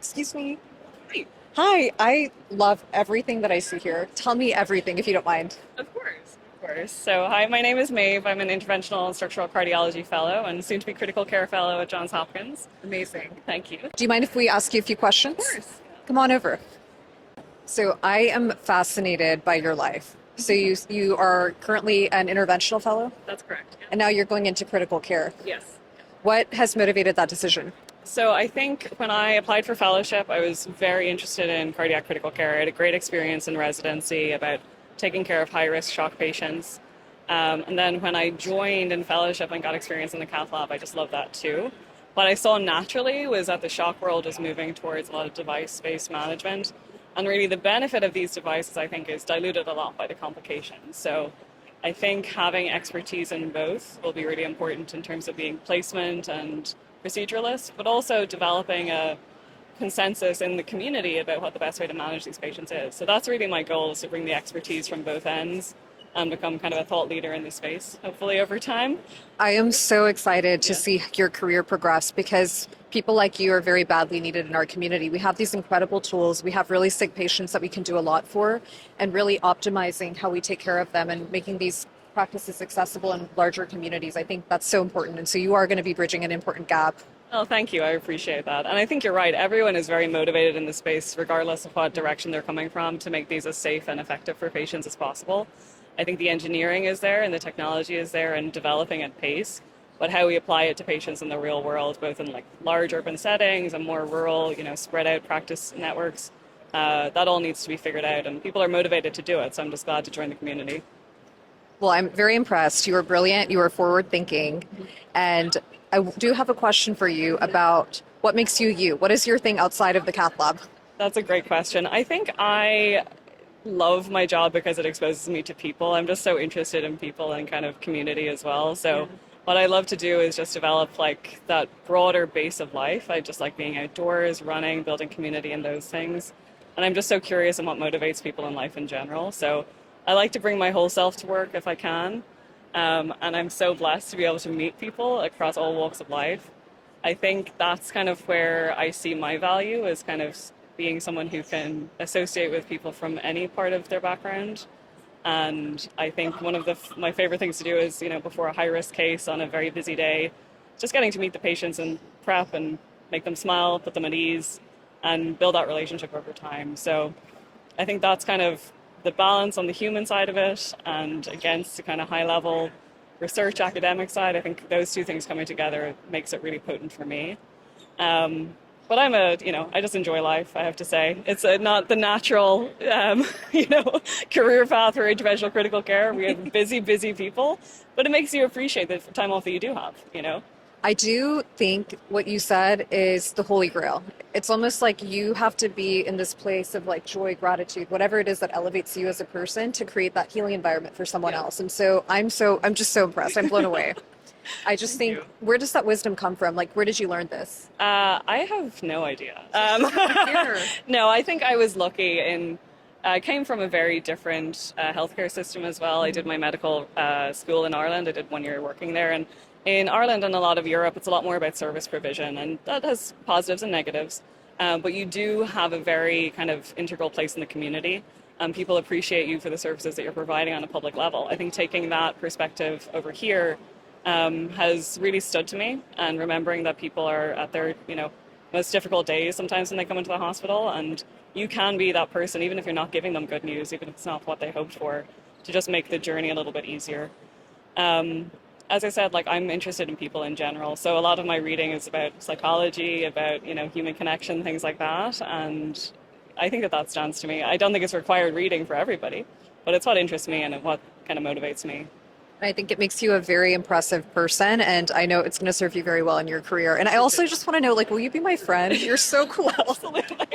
Excuse me. Hi, I love everything that I see here. Tell me everything if you don't mind. Of course, of course. So, hi, my name is Maeve. I'm an interventional and structural cardiology fellow and soon to be critical care fellow at Johns Hopkins. Amazing. Thank you. Do you mind if we ask you a few Of questions? course. Come on over. So I am fascinated by your life. So you are currently an interventional fellow, That's correct. and now you're going into critical care. Yes. What has motivated that decision? So, I think when I applied for fellowship, I was very interested in cardiac critical care. I had a great experience in residency about taking care of high risk shock patients. And then when I joined in fellowship and got experience in the cath lab, I just loved that too. What I saw naturally was that the shock world was moving towards a lot of device-based management. And really the benefit of these devices, I think, is diluted a lot by the complications. So I think having expertise in both will be really important in terms of being placement and proceduralist, but also developing a consensus in the community about what the best way to manage these patients is. So that's really my goal, is to bring the expertise from both ends and become kind of a thought leader in this space, hopefully over time. I am so excited to Yeah. see your career progress because people like you are very badly needed in our community. We have these incredible tools. We have really sick patients that we can do a lot for, and really optimizing how we take care of them and making these practices accessible in larger communities. I think that's so important. And so you are going to be bridging an important gap. Oh, thank you. I appreciate that. And I think you're right. Everyone is very motivated in the space, regardless of what direction they're coming from, to make these as safe and effective for patients as possible. I think the engineering is there and the technology is there and developing at pace. But how we apply it to patients in the real world, both in like large urban settings and more rural, spread out practice networks, that all needs to be figured out. And people are motivated to do it. So I'm just glad to join the community. Well, I'm very impressed. You are brilliant. You are forward thinking. And I do have a question for you about what makes you you. What is your thing outside of the cath lab? That's a great question. I think I love my job because it exposes me to people. I'm just so interested in people and kind of community as well. So what I love to do is just develop like that broader base of life. I just like being outdoors, running, building community and those things. And I'm just so curious in what motivates people in life in general. So I like to bring my whole self to work if I can. And I'm so blessed to be able to meet people across all walks of life. I think that's kind of where I see my value, is kind of being someone who can associate with people from any part of their background. And I think one of my favorite things to do is, before a high risk case on a very busy day, just getting to meet the patients and prep and make them smile, put them at ease, and build that relationship over time. So I think that's kind of the balance on the human side of it, and against the kind of high level research academic side. I think those two things coming together makes it really potent for me. But I just enjoy life, I have to say. It's not the natural, career path for interventional critical care. We have busy, busy people, but it makes you appreciate the time off that you do have. I do think what you said is the holy grail. It's almost like you have to be in this place of like joy, gratitude, whatever it is that elevates you as a person, to create that healing environment for someone else. And so I'm just so impressed. I'm blown away. I just think, where does that wisdom come from? Like, where did you learn this? I have no idea. Here. No, I think I was lucky I came from a very different healthcare system as well. I did my medical school in Ireland. I did 1 year working there. And in Ireland and a lot of Europe, it's a lot more about service provision, and that has positives and negatives. But you do have a very kind of integral place in the community. People appreciate you for the services that you're providing on a public level. I think taking that perspective over here has really stood to me, and remembering that people are at their, most difficult days sometimes when they come into the hospital, and you can be that person, even if you're not giving them good news, even if it's not what they hoped for, to just make the journey a little bit easier. As I said, I'm interested in people in general. So a lot of my reading is about psychology, about, human connection, things like that. And I think that stands to me. I don't think it's required reading for everybody, but it's what interests me and what kind of motivates me. I think it makes you a very impressive person, and I know it's going to serve you very well in your career. And I also just want to know, will you be my friend? You're so cool. Absolutely.